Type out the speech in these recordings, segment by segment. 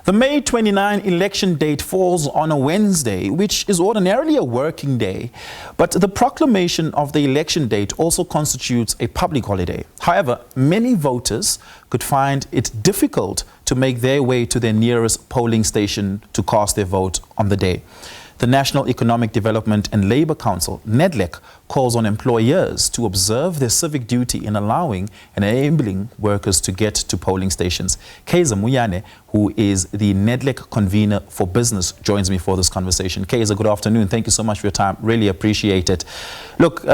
The May 29 election date falls on a Wednesday, which is ordinarily a working day, but the proclamation of the election date also constitutes a public holiday. However, many voters could find it difficult to make their way to their nearest polling station to cast their vote on the day. The National Economic Development and Labour Council, Nedlac, calls on employers to observe their civic duty in allowing and enabling workers to get to polling stations. Kaiser Muyane, who is the Nedlac convener for business, joins me for this conversation. Kaiser, good afternoon. Thank you so much for your time. Really appreciate it. Look,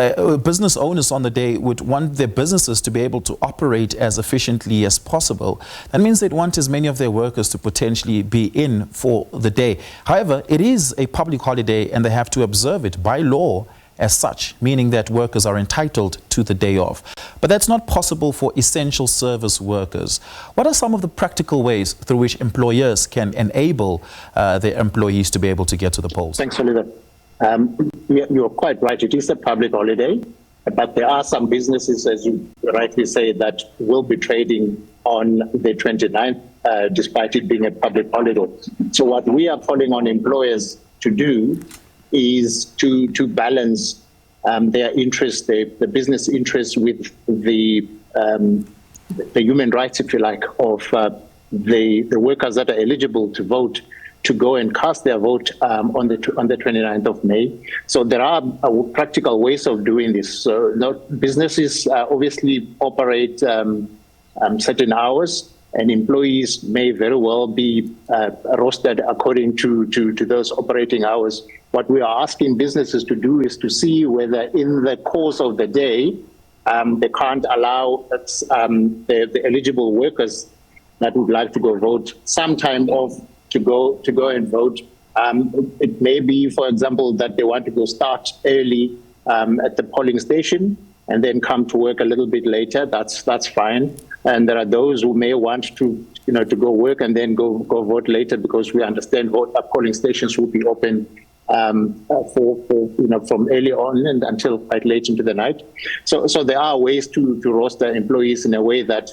business owners on the day would want their businesses to be able to operate as efficiently as possible. That means they'd want as many of their workers to potentially be in for the day. However, it is a public holiday and they have to observe it by law as such, meaning that workers are entitled to the day off. But that's not possible for essential service workers. What are some of the practical ways through which employers can enable their employees to be able to get to the polls? Thanks, Oliver. You're quite right. It is a public holiday, but there are some businesses, as you rightly say, that will be trading on the 29th, despite it being a public holiday. So what we are calling on employers to do is to balance their interests, the business interests, with the human rights, if you like, of the workers that are eligible to vote, to go and cast their vote on the 29th of May. So there are practical ways of doing this. So businesses obviously operate certain hours, and employees may very well be rostered according to those operating hours. What we are asking businesses to do is to see whether in the course of the day they can't allow the eligible workers that would like to go vote some time off to go and vote. It may be, for example, that they want to go start early at the polling station and then come to work a little bit later. That's fine. And there are those who may want to go work and then go vote later, because we understand polling stations will be open from early on and until quite late into the night. So there are ways to roster employees in a way that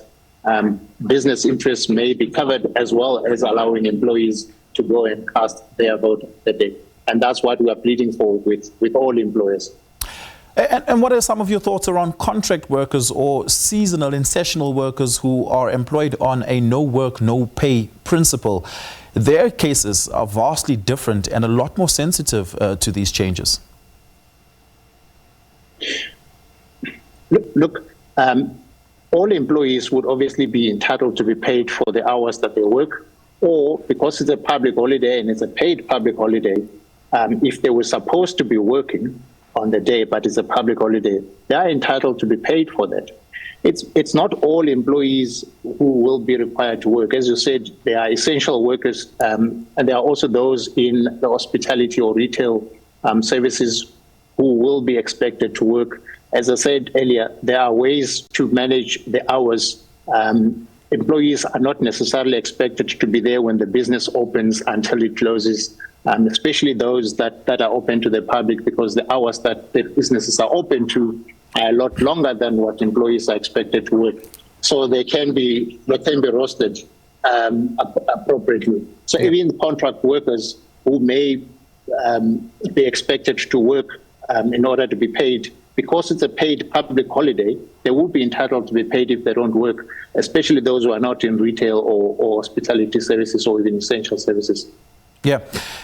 business interests may be covered, as well as allowing employees to go and cast their vote that day. And that's what we are pleading for with all employers. And what are some of your thoughts around contract workers or seasonal and sessional workers who are employed on a no work, no pay principle? Their cases are vastly different and a lot more sensitive to these changes. Look, all employees would obviously be entitled to be paid for the hours that they work, or because it's a public holiday and it's a paid public holiday, if they were supposed to be working on the day, but it's a public holiday, they are entitled to be paid for that. It's not all employees who will be required to work. As you said, there are essential workers, and there are also those in the hospitality or retail services who will be expected to work. As I said earlier, there are ways to manage the hours. Employees are not necessarily expected to be there when the business opens until it closes, especially those that are open to the public, because the hours that the businesses are open to are a lot longer than what employees are expected to work. So they can be rostered appropriately. So even contract workers who may be expected to work in order to be paid, because it's a paid public holiday, they will be entitled to be paid if they don't work, especially those who are not in retail or hospitality services or even essential services. Yeah.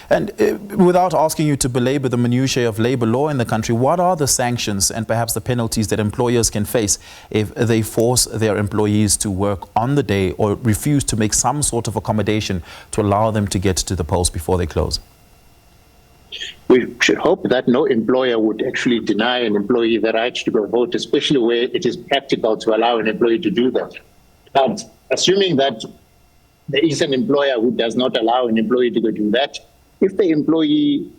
And without asking you to belabor the minutiae of labor law in the country, what are the sanctions and perhaps the penalties that employers can face if they force their employees to work on the day or refuse to make some sort of accommodation to allow them to get to the polls before they close? We should hope that no employer would actually deny an employee the right to go vote, especially where it is practical to allow an employee to do that. But assuming that there is an employer who does not allow an employee to go do that, if the employee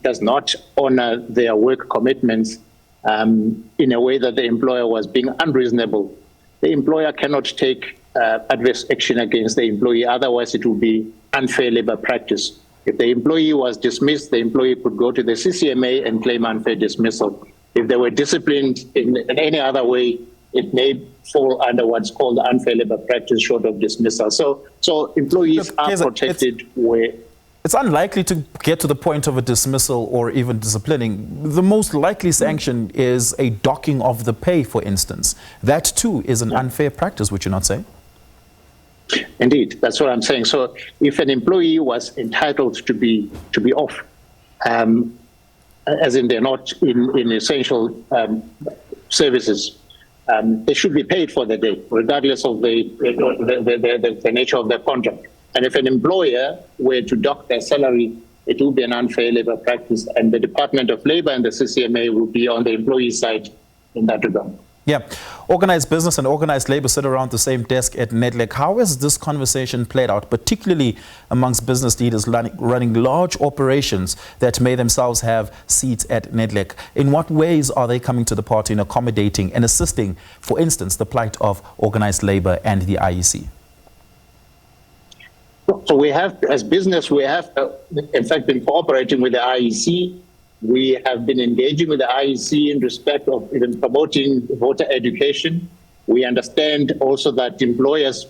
does not honor their work commitments in a way that the employer was being unreasonable, the employer cannot take adverse action against the employee. Otherwise, it will be unfair labor practice. If the employee was dismissed, the employee could go to the CCMA and claim unfair dismissal. If they were disciplined in any other way, it may fall under what's called unfair labor practice short of dismissal. So employees are protected where... It's unlikely to get to the point of a dismissal or even disciplining. The most likely sanction is a docking of the pay, for instance. That too is an unfair practice, would you not say? Indeed, that's what I'm saying. So if an employee was entitled to be off, as in they're not in essential services, they should be paid for the day, regardless of the nature of their contract. And if an employer were to dock their salary, it will be an unfair labor practice, and the Department of Labor and the CCMA will be on the employee side in that regard. Yeah. Organized business and organized labor sit around the same desk at Nedlac. How has this conversation played out, particularly amongst business leaders running large operations that may themselves have seats at Nedlac? In what ways are they coming to the party in accommodating and assisting, for instance, the plight of organized labor and the IEC? So we have, as business, we have, in fact, been cooperating with the IEC. We have been engaging with the IEC in respect of even promoting voter education. We understand also that employers,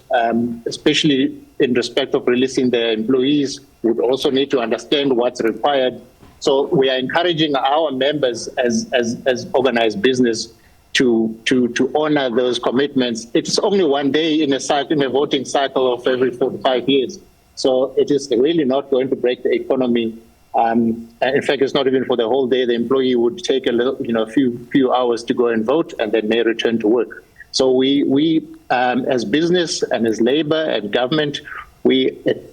especially in respect of releasing their employees, would also need to understand what's required. So we are encouraging our members as organized business to honor those commitments. It's only one day in a voting cycle of every 4 to 5 years. So it is really not going to break the economy. In fact, it's not even for the whole day. The employee would take a few hours to go and vote, and then may return to work. So we as business and as labor and government, we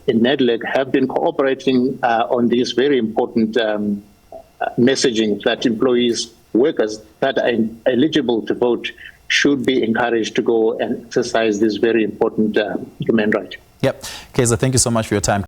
in Nedlac have been cooperating on these very important messaging that employees, workers that are eligible to vote should be encouraged to go and exercise this very important human right. Yep. Kaiser, thank you so much for your time.